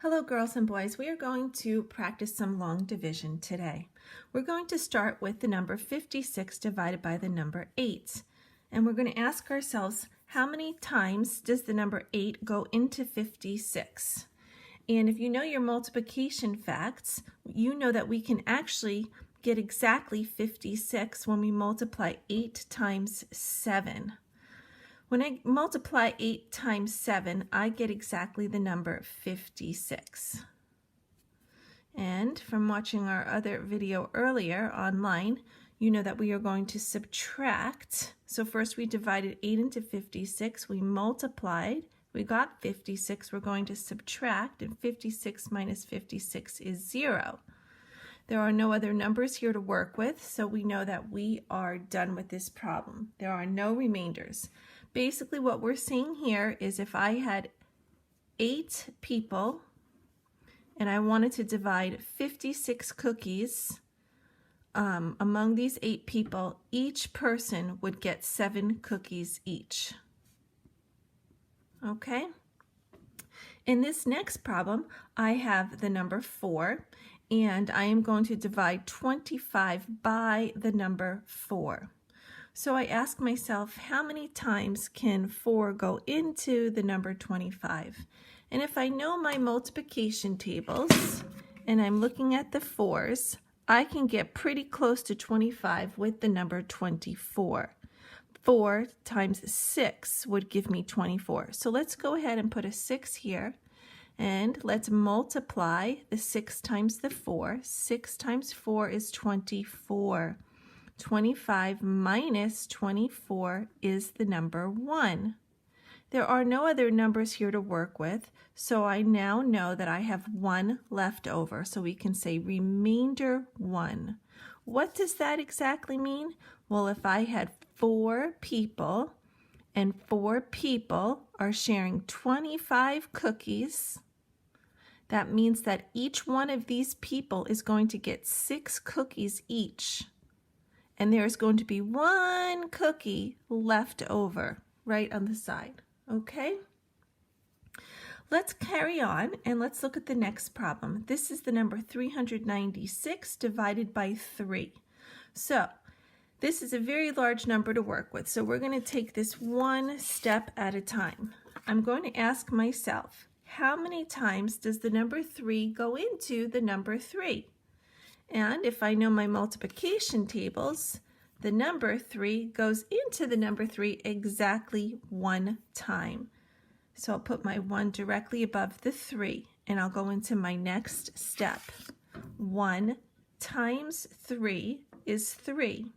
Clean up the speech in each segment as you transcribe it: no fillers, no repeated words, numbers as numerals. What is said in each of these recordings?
Hello girls and boys, we are going to practice some long division today. We're going to start with the number 56 divided by the number 8. And we're going to ask ourselves, how many times does the number 8 go into 56? And if you know your multiplication facts, you know that we can actually get exactly 56 when we multiply 8 times 7. When I multiply 8 times 7, I get exactly the number 56. And from watching our other video earlier online, you know that we are going to subtract. So first we divided 8 into 56, we multiplied, we got 56, we're going to subtract, and 56 minus 56 is 0. There are no other numbers here to work with, so we know that we are done with this problem. There are no remainders. Basically what we're seeing here is if I had 8 people and I wanted to divide 56 cookies among these 8 people, each person would get 7 cookies each. Okay? In this next problem, I have the number 4, and I am going to divide 25 by the number 4. So I ask myself, how many times can 4 go into the number 25? And if I know my multiplication tables and I'm looking at the 4s, I can get pretty close to 25 with the number 24. 4 times 6 would give me 24. So let's go ahead and put a 6 here. And let's multiply the 6 times the 4. 6 times 4 is 24. 25 minus 24 is the number 1. There are no other numbers here to work with, so I now know that I have 1 left over. So we can say remainder 1. What does that exactly mean? Well, if I had 4 people and 4 people are sharing 25 cookies, that means that each one of these people is going to get 6 cookies each. And there's going to be 1 cookie left over right on the side. Okay? Let's carry on and let's look at the next problem. This is the number 396 divided by 3. So this is a very large number to work with. So we're going to take this one step at a time. I'm going to ask myself, how many times does the number 3 go into the number 3? And if I know my multiplication tables, the number 3 goes into the number 3 exactly 1 time. So I'll put my 1 directly above the 3, and I'll go into my next step. 1 times 3 is 3.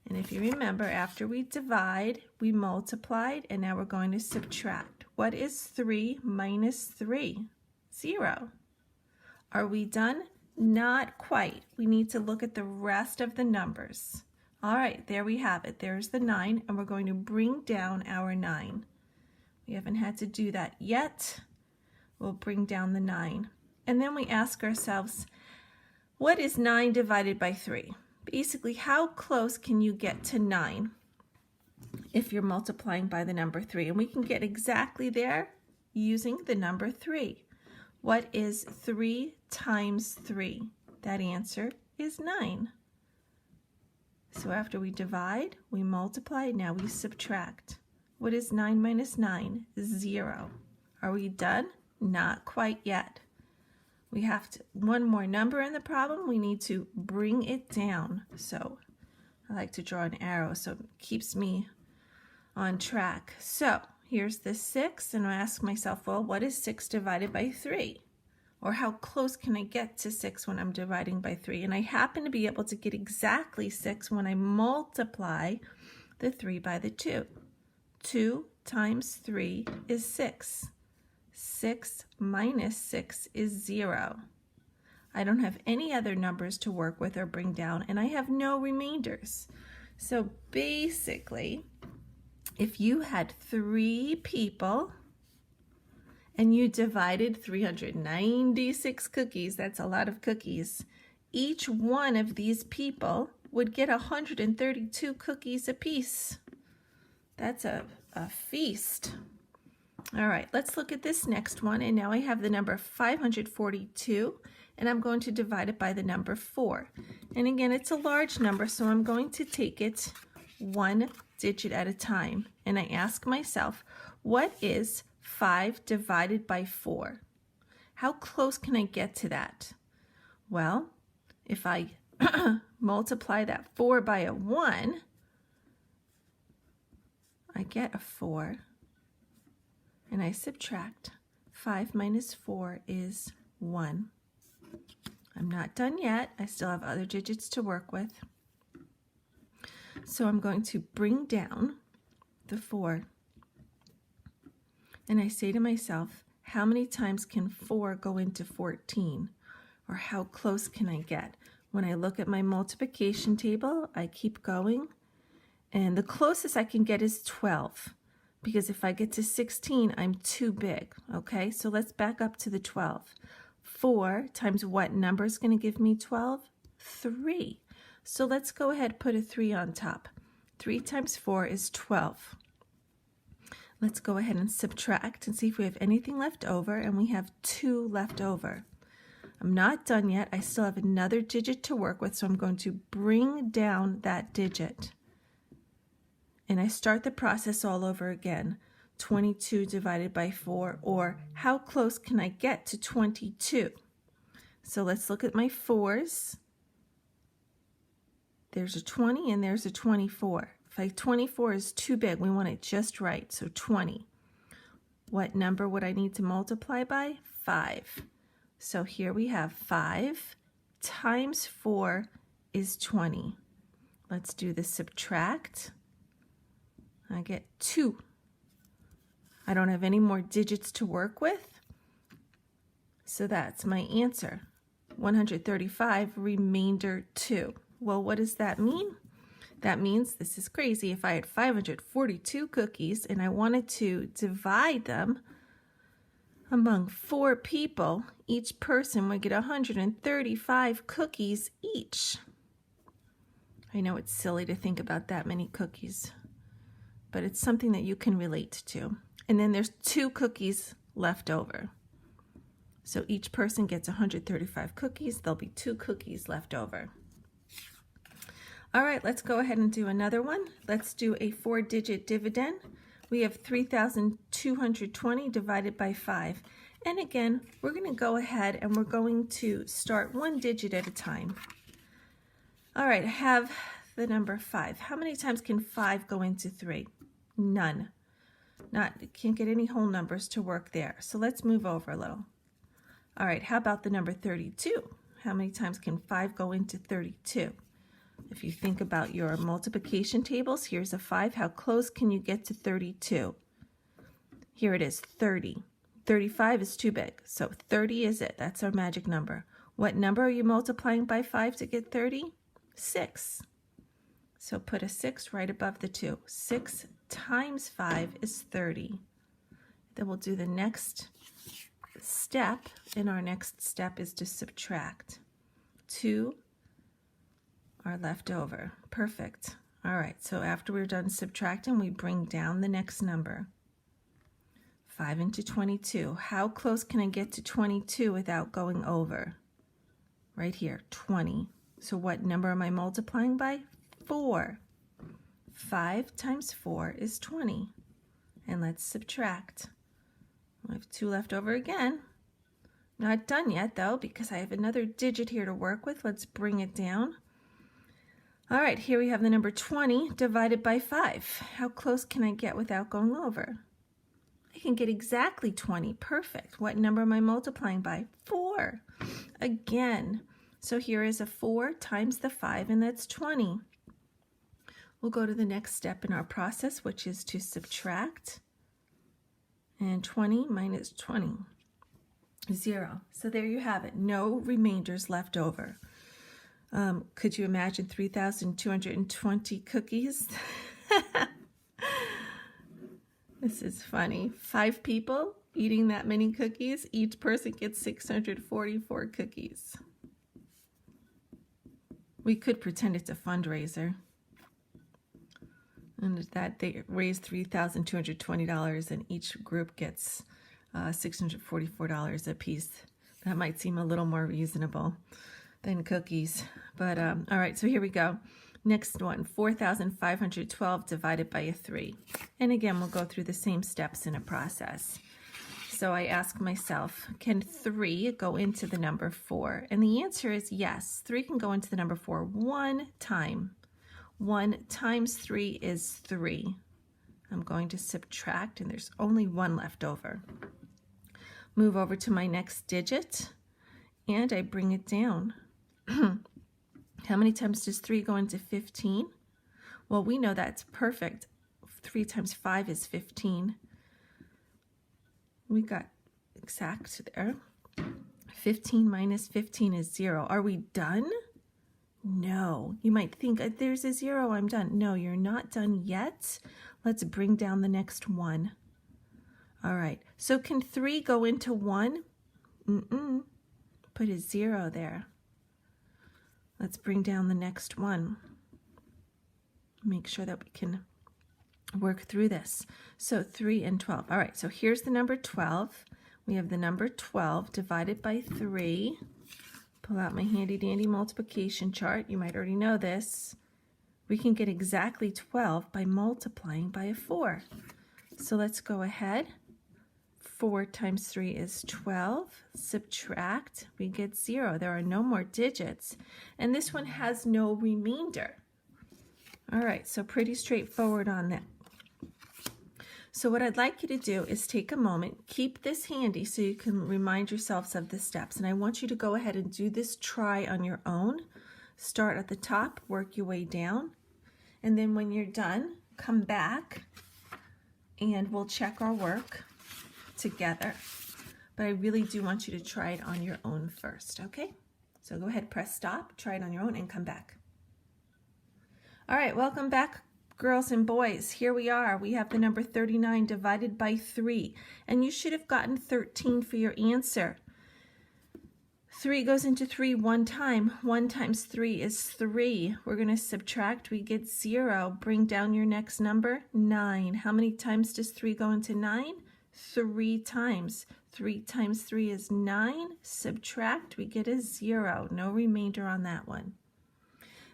And if you remember, after we divide, we multiplied, and now we're going to subtract. What is 3 minus 3? 0. Are we done? Not quite. We need to look at the rest of the numbers. All right, there we have it. There's the 9, and we're going to bring down our 9. We haven't had to do that yet. We'll bring down the 9. And then we ask ourselves, what is 9 divided by 3? Basically, how close can you get to 9 if you're multiplying by the number 3? And we can get exactly there using the number 3. What is 3 times 3? That answer is 9. So after we divide, we multiply, now we subtract. What is 9 minus 9? 0. Are we done? Not quite yet. We have one more number in the problem. We need to bring it down. So I like to draw an arrow so it keeps me on track. So here's the 6, and I ask myself, well, what is 6 divided by 3? Or how close can I get to 6 when I'm dividing by 3? And I happen to be able to get exactly 6 when I multiply the 3 by the 2. 2 times 3 is 6. 6 minus 6 is 0. I don't have any other numbers to work with or bring down, and I have no remainders. So basically, if you had 3 people and you divided 396 cookies, that's a lot of cookies, each one of these people would get 132 cookies apiece. That's a feast. All right, let's look at this next one. And now I have the number 542, and I'm going to divide it by the number 4. And again, it's a large number, so I'm going to take it one digit at a time. And I ask myself, what is 5 divided by 4? How close can I get to that? Well, if I multiply that 4 by a 1, I get a 4. And I subtract. 5 minus 4 is 1. I'm not done yet. I still have other digits to work with. So I'm going to bring down the 4. And I say to myself, how many times can 4 go into 14? Or how close can I get? When I look at my multiplication table, I keep going. And the closest I can get is 12. Because if I get to 16, I'm too big, okay? So let's back up to the 12. 4 times what number is going to give me 12? 3. So let's go ahead and put a 3 on top. 3 times 4 is 12. Let's go ahead and subtract and see if we have anything left over, and we have 2 left over. I'm not done yet. I still have another digit to work with, so I'm going to bring down that digit. And I start the process all over again. 22 divided by 4, or how close can I get to 22? So let's look at my 4s. There's a 20 and there's a 24. 24 is too big. We want it just right, so 20. What number would I need to multiply by? 5. So here we have 5 times 4 is 20. Let's do the subtract. I get 2. I don't have any more digits to work with, so that's my answer. 135, remainder 2. Well, what does that mean? That means, this is crazy, if I had 542 cookies and I wanted to divide them among 4 people, each person would get 135 cookies each. I know it's silly to think about that many cookies, but it's something that you can relate to. And then there's 2 cookies left over. So each person gets 135 cookies. There'll be 2 cookies left over. All right, let's go ahead and do another one. Let's do a 4-digit dividend. We have 3,220 divided by 5. And again, we're going to go ahead and we're going to start 1 digit at a time. All right, I have the number 5. How many times can 5 go into 3? None. Can't get any whole numbers to work there. So let's move over a little. All right, how about the number 32? How many times can 5 go into 32? If you think about your multiplication tables, here's a 5. How close can you get to 32? Here it is, 30. 35 is too big, so 30 is it. That's our magic number. What number are you multiplying by 5 to get 30? 6. So put a 6 right above the 2. 6 times 5 is 30. Then we'll do the next step, and our next step is to subtract. 2 are left over. Perfect. All right, so after we're done subtracting, we bring down the next number. 5 into 22. How close can I get to 22 without going over? Right here, 20. So what number am I multiplying by? 4. 5 times 4 is 20. And let's subtract. I have 2 left over again. Not done yet though, because I have another digit here to work with. Let's bring it down. All right, here we have the number 20 divided by 5. How close can I get without going over? I can get exactly 20. Perfect. What number am I multiplying by? 4. Again. So here is a 4 times the 5, and that's 20. We'll go to the next step in our process, which is to subtract. And 20 minus 20, 0. So there you have it. No remainders left over. Could you imagine 3,220 cookies? This is funny. 5 people eating that many cookies. Each person gets 644 cookies. We could pretend it's a fundraiser. And that they raised $3,220, and each group gets $644 a piece. That might seem a little more reasonable than cookies. But all right, so here we go. Next one, 4,512 divided by a 3. And again, we'll go through the same steps in a process. So I ask myself, can 3 go into the number 4? And the answer is yes. 3 can go into the number 4 one time. 1 times 3 is 3. I'm going to subtract, and there's only 1 left over. Move over to my next digit, and I bring it down. How many times does 3 go into 15? Well, we know that's perfect. 3 times 5 is 15. We got exact there. 15 minus 15 is 0. Are we done? No. You might think, there's a 0, I'm done. No, you're not done yet. Let's bring down the next 1. All right. So can 3 go into 1? Put a 0 there. Let's bring down the next 1. Make sure that we can work through this. So 3 and 12. All right, so here's the number 12. We have the number 12 divided by 3. Pull out my handy dandy multiplication chart. You might already know this. We can get exactly 12 by multiplying by a 4. So let's go ahead. 4 times 3 is 12. Subtract, we get 0. There are no more digits. And this one has no remainder. All right, so pretty straightforward on that. So what I'd like you to do is take a moment, keep this handy so you can remind yourselves of the steps. And I want you to go ahead and do this try on your own. Start at the top, work your way down. And then when you're done, come back and we'll check our work together. But I really do want you to try it on your own first, okay? So go ahead, press stop, try it on your own, and come back. All right, welcome back, girls and boys. Here we are. We have the number 39 divided by 3, and you should have gotten 13 for your answer. 3 goes into 3 one time. 1 times 3 is 3. We're going to subtract. We get 0. Bring down your next number, 9. How many times does 3 go into 9? 3 times. 3 times 3 is 9. Subtract, we get a 0. No remainder on that one.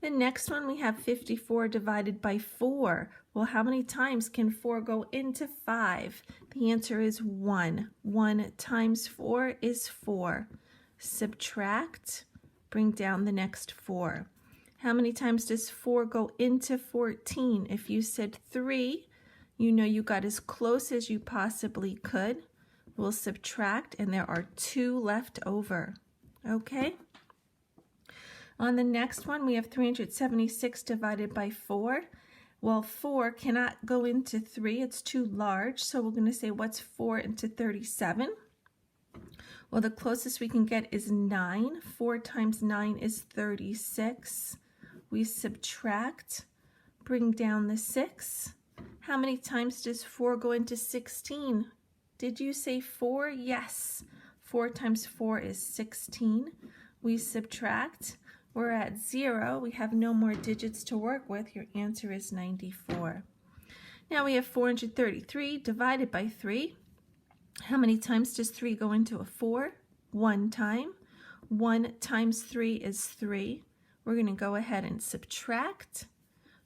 The next one, we have 54 divided by 4. Well, how many times can 4 go into 5? The answer is 1. 1 times 4 is 4. Subtract, bring down the next 4. How many times does 4 go into 14? If you said 3, you know you got as close as you possibly could. We'll subtract, and there are 2 left over. Okay? On the next one, we have 376 divided by 4. Well, 4 cannot go into 3. It's too large, so we're going to say, what's 4 into 37? Well, the closest we can get is 9. 4 times 9 is 36. We subtract, bring down the 6. How many times does 4 go into 16? Did you say 4? Yes. 4 times 4 is 16. We subtract. We're at 0. We have no more digits to work with. Your answer is 94. Now we have 433 divided by 3. How many times does 3 go into a 4? 1 time. 1 times 3 is 3. We're going to go ahead and subtract.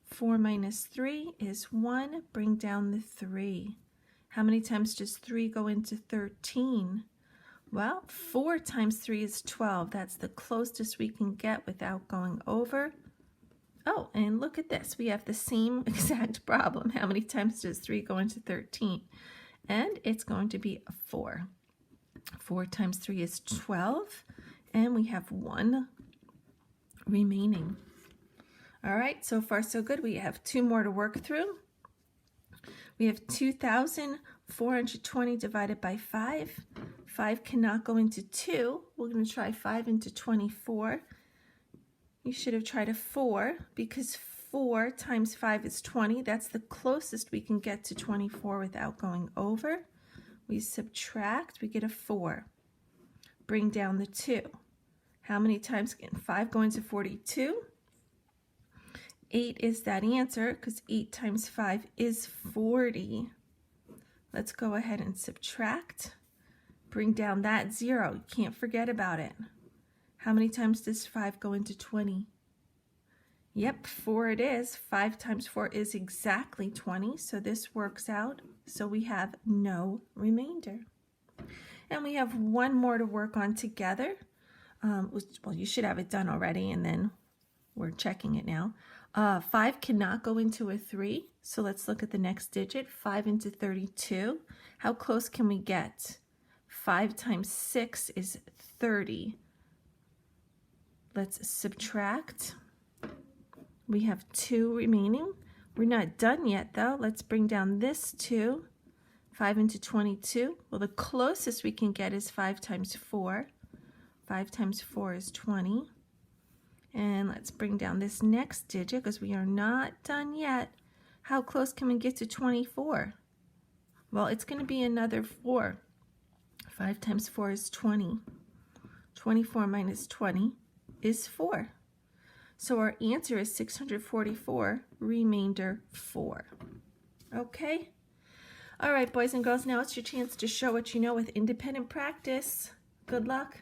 4 minus 3 is 1. Bring down the 3. How many times does 3 go into 13? Well, 4 times 3 is 12. That's the closest we can get without going over. Oh, and look at this. We have the same exact problem. How many times does 3 go into 13? And it's going to be a 4. 4 times 3 is 12. And we have 1 remaining. All right, so far so good. We have 2 more to work through. We have 2,420 divided by 5. 5 cannot go into 2. We're going to try 5 into 24. You should have tried a 4 because 4 times 5 is 20. That's the closest we can get to 24 without going over. We subtract, we get a 4. Bring down the 2. How many times can 5 go into 42? 8 is that answer because 8 times 5 is 40. Let's go ahead and subtract. Bring down that 0. You can't forget about it. How many times does 5 go into 20? Yep, 4 it is. 5 times 4 is exactly 20, so this works out. So we have no remainder. And we have one more to work on together. Well, you should have it done already, and then we're checking it now. 5 cannot go into a 3, so let's look at the next digit. 5 into 32. How close can we get? 5 times 6 is 30. Let's subtract. We have 2 remaining. We're not done yet, though. Let's bring down this 2. 5 into 22. Well, the closest we can get is 5 times 4. 5 times 4 is 20. And let's bring down this next digit because we are not done yet. How close can we get to 24? Well, it's going to be another 4. 5 times 4 is 20. 24 minus 20 is 4. So our answer is 644, remainder 4. Okay? All right, boys and girls, now it's your chance to show what you know with independent practice. Good luck.